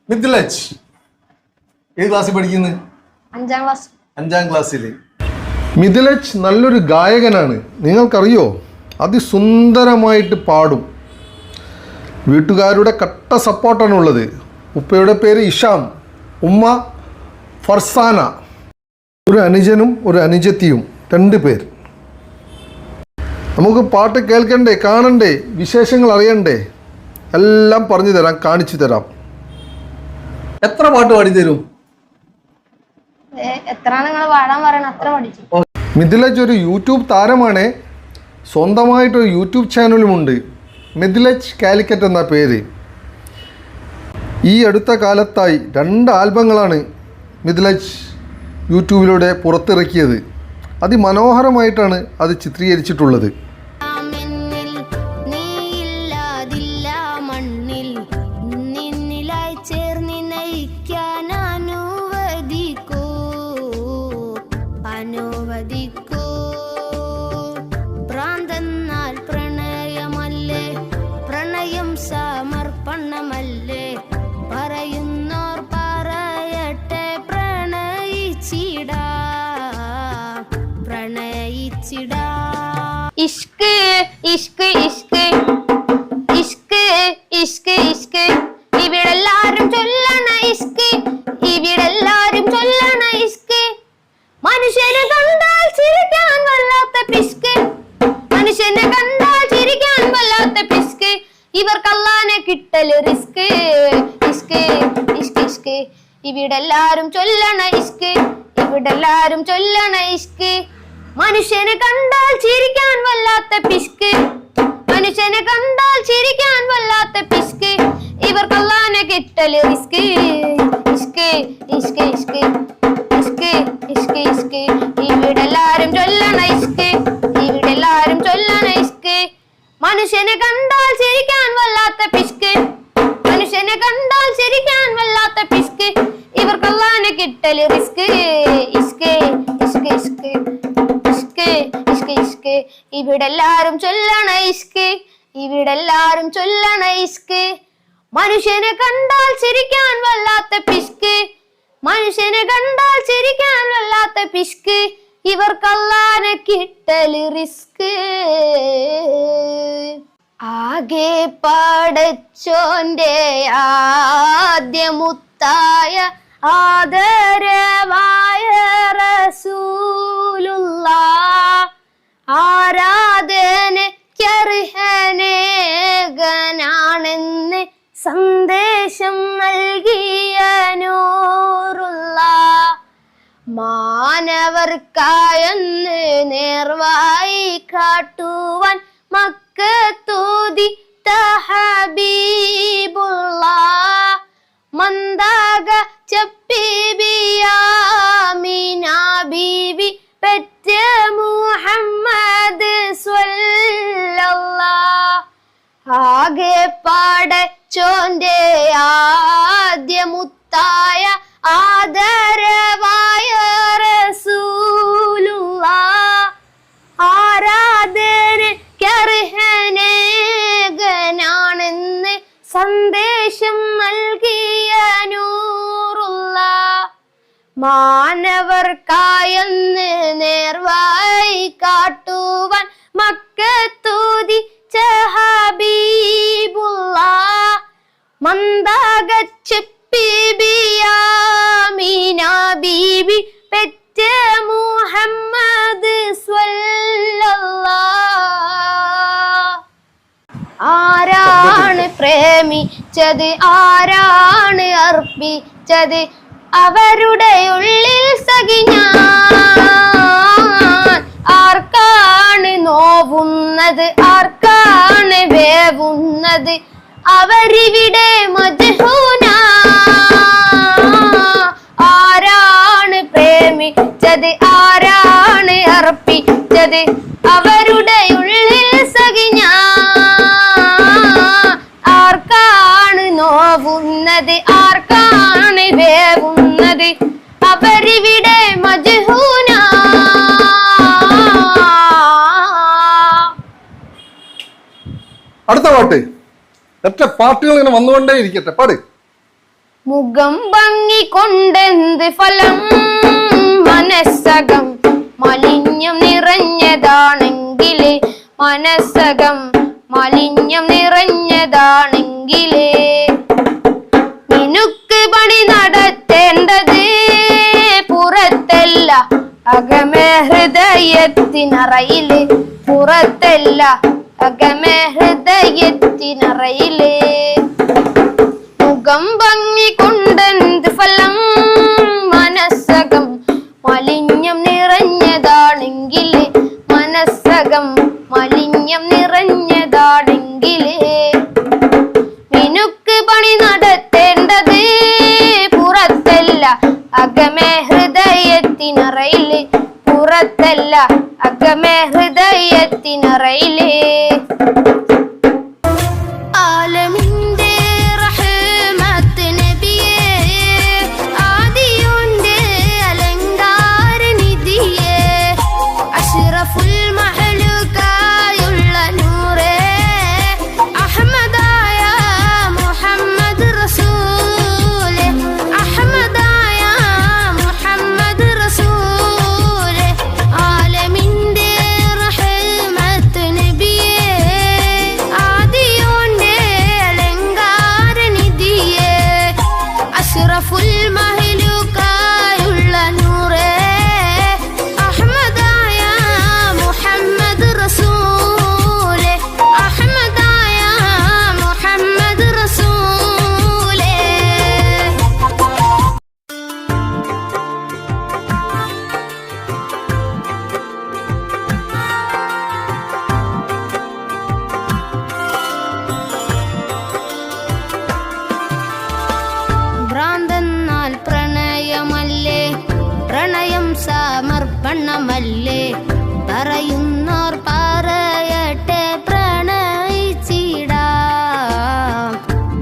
മിഥിലജ് ഏത് ക്ലാസ്സിൽ പഠിക്കുന്നത്? 5ാം ക്ലാസ്. 5ാം ക്ലാസ്സിൽ. മിഥിലജ് നല്ലൊരു ഗായകനാണ്, നിങ്ങൾക്കറിയോ? അതിസുന്ദരമായിട്ട് പാടും. വീട്ടുകാരുടെ കട്ട സപ്പോർട്ടാണുള്ളത്. ഉപ്പയുടെ പേര് ഇഷാം, ഉമ്മ ഫർസാന. ഒരു അനുജനും ഒരു അനുജത്തിയും, 2 പേർ. നമുക്ക് പാട്ട് കേൾക്കണ്ടേ, കാണണ്ടേ, വിശേഷങ്ങൾ അറിയണ്ടേ? എല്ലാം പറഞ്ഞു തരാം, കാണിച്ചു തരാം. എത്ര പാട്ട് പാടി തരും? എത്ര നിങ്ങൾ പാടാൻ പറയണം അത്ര പഠിച്ചു. മിഥിലജ് ഒരു യൂട്യൂബ് താരമാണ്. സ്വന്തമായിട്ടൊരു യൂട്യൂബ് ചാനലുമുണ്ട്, മിഥിലജ് കാലിക്കറ്റ് എന്ന പേര്. ഈ അടുത്ത കാലത്തായി 2 ആൽബങ്ങളാണ് മിഥിലജ് യൂട്യൂബിലൂടെ പുറത്തിറക്കിയത്. അതിമനോഹരമായിട്ടാണ് അത് ചിത്രീകരിച്ചിട്ടുള്ളത്. പ്രാന്തെന്നാൽ പ്രണയമല്ലേ, പ്രണയം സമർപ്പണമല്ലേ, പറയുന്നോർ പറയട്ടെ, പ്രണയിച്ചിടാ. ഇഷ്ക് ഇഷ്ക് ഇഷ്ക് ഇഷ്ക് ഇഷ്ക് ഇഷ്ക് ഇവിടെല്ലാരും ചൊല്ലണ ഇഷ്ക്, ഇവിടെല്ലാരും ചൊല്ലണ ഇഷ്ക്. മനുഷ്യനെ കണ്ടാൽ ചിരിക്കാൻ വല്ലാത്ത പിസ്ക്, മനുഷ്യനെ കണ്ടാൽ ചിരിക്കാൻ വല്ലാത്ത പിസ്ക്. ഇവർക്ക് അല്ലാനെ കിട്ടല് റിസ്ക്. ഇഷ്ക് ഇഷ്ക് ഇഷ്ക് ഇവിടെല്ലാരും ചൊല്ലണ ഇഷ്ക്, ഇവിടെല്ലാരും ചൊല്ലണ ഇഷ്ക്. മനുഷ്യനെ കണ്ടാൽ ചിരിക്കാൻ വല്ലാത്ത പിസ്ക്, മനുഷ്യനെ കണ്ടാൽ ചിരിക്കാൻ വല്ലാത്ത പിസ്ക്. ഇവർക്ക് അല്ലാനെ കിട്ടല് റിസ്ക്. ഇഷ്ക് ഇഷ്ക് ഇഷ്ക് ഇഷ്ക് ഇഷ്ക് ഇഷ്ക് ഇവിടെല്ലാരും ചൊല്ലണ ഇഷ്ക്, ഇവിടെല്ലാരും ചൊല്ലണ ഇഷ്ക്. മനുഷ്യനെ കണ്ടാൽ ചിരിക്കാൻ വല്ലാത്ത പിസ്ക്, മനുഷ്യനെ കണ്ടാൽ ചിരിക്കാൻ വല്ലാത്ത പിസ്ക്. ഇവർക്ക് അല്ലാനെ കിട്ടല് റിസ്ക്. ഇഷ്ക് ഇഷ്ക് ഇഷ്ക് ഇഷ്ക് ഇഷ്ക് ഇഷ്ക് ഇവിടെല്ലാരും ചൊല്ലണ ഇഷ്ക്, ഇവിടെല്ലാരും ചൊല്ലണ ഇഷ്ക്. മനുഷ്യനെ കണ്ടാൽ ചിരിക്കാൻ വല്ലാത്ത പിസ്ക്, മനുഷ്യനെ കണ്ടാൽ ചിരിക്കാൻ വല്ലാത്ത പിസ്ക്. ഇവർക്ക് അല്ലാനെ കിട്ടല് റിസ്ക്. ആകെ പടച്ചോന്റെ ആദ്യമുത്തായ ആദരവായ റസൂലുള്ളാഹ്, ആരാധനയ്ക്കർഹനേകനാണെന്ന് സന്ദേശം നൽകിയ നൂറുള്ളാഹ്. മാനവർക്കായെന്ന് നേർവായി കാട്ടുവാൻ മക്കത്തൂതിത്ത ഹബീബുള്ളാഹ്. മന്ദാക ചപ്പീബിയാമിന ബീവി പെറ്റ മുഹമ്മദ് സ്വല്ലല്ലാഹ്. ആകെ പടച്ചോന്റെ ആദ്യമുത്തായ ആദരവായ റസൂലുള്ളാഹ്, ആരാധനയ്ക്കർഹനേകനാണെന്ന് സന്ദേശം നൽകിയ നൂറുള്ളാഹ്. മാനവർക്കായെന്ന് നേർവായി കാട്ടുവാൻ മക്കത്തൂതിച്ച ഹബീബുള്ളാഹ്. മന്ദാകച്ച് ബീബിയാമിന ബീബി പെറ്റ മുഹമ്മദ് സ്വല്ലല്ലാഹ്. ആരാണ് പ്രേമിച്ചത്, ആരാണ് അർപ്പിച്ചത്, അവരുടെ ഉള്ളിൽ സഖിഞ്ഞാൻ. ആർക്കാണ് നോവുന്നത്, ആർക്കാണ് വേവുന്നത്, അവരിവിടെ മജ്ഹൂന. ആരാണ് പ്രേമിച്ചത്, ആരാണ് അർപ്പിച്ചത്, അവരുടെ ഉള്ളിൽ സഖിഞ്ഞാൻ. ആർക്കാണ് നോവുന്നത്, ആർക്കാണ് വേവുന്നത്, അവരിവിടെ മജ്ഹൂന. അടുത്ത പാട്ട്. ഒറ്റ പാട്ടുകൾ ഇങ്ങനെ വന്നുകൊണ്ടേ ഇരിക്കട്ടെ. പാട്. മുഖം ഭംഗി കൊണ്ടെന്ത് ഫലം മനസ്സകം മലിന്യം നിറഞ്ഞതാണെങ്കിലേ മനസ്സകം മലിന്യം നിറഞ്ഞതാണെങ്കിലേ മിനുക്ക് പണി നടത്തേണ്ടത് പുറത്തല്ല അകമേ ഹൃദയത്തിനറയില് പുറത്തല്ല അകമേ ഹൃദയത്തിനറയില് മുഖം ഭംഗി കൊണ്ടെന്ത് ഫലം മനസ്സകം മലിന്യം നിറഞ്ഞതാണെങ്കില് മനസ്സകം മലിന്യം നിറഞ്ഞതാണെങ്കില് മിനുക്ക് പണി നടത്തേണ്ടത് പുറത്തല്ല അകമേ ഹൃദയത്തിനറയില് പുറത്തല്ല അകമേ ഹൃദയത്തിനറയില് ആലമിന്റെ റഹ്മത്ത് നബിയേ ആദിയുടെ അലങ്കാര നിധിയേ അഷ്റഫുൽ മഹ്ലൂകായുള്ള നൂറേ അഹ്മദായ മുഹമ്മദ് റസൂലേ അഹ്മദായ മുഹമ്മദ് റസൂലേ ആലമിന്റെ റഹ്മത്ത് നബിയേ ആദിയുടെ അലങ്കാര നിധിയേ അഷ്റഫുൽ മഹ്ലൂകായുള്ള നൂറേ അഹ്മദായ മുഹമ്മദ് റസൂലേ അഹ്മദായ മുഹമ്മദ് റസൂലേ ഭ്രാന്തെന്നാൽ പ്രണയമല്ലേ പ്രണയം സമർപ്പണമല്ലേ പറയുന്നോർ പറയട്ടെ പ്രണയിച്ചിടാം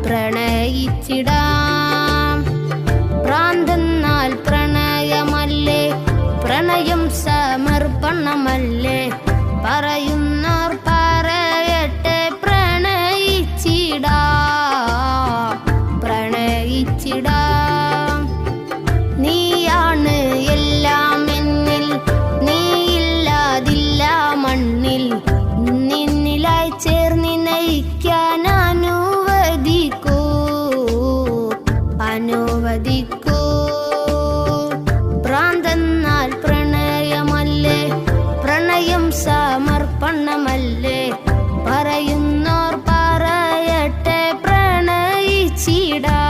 പ്രണയിച്ചിടാം ഭ്രാന്തെന്നാൽ പ്രണയമല്ലേ പ്രണയം സമർപ്പണമല്ലേ പറയുന്നോർ പറയട്ടെ പ്രണയിച്ചിടാം പ്രണയിച്ചിടാം നീയാണ് എല്ലാം എന്നിൽ നീയില്ലാതില്ല മണ്ണിൽ നിന്നിലായി ചേർന്ന് നയിക്കാൻ അനുവദിക്കൂ അനുവദിക്കൂ ഭ്രാന്തെന്നാൽ പ്രണയമല്ലേ പ്രണയം സമർപ്പണമല്ലേ പറയുന്നോർ പറയട്ടെ പ്രണയിച്ചിടാം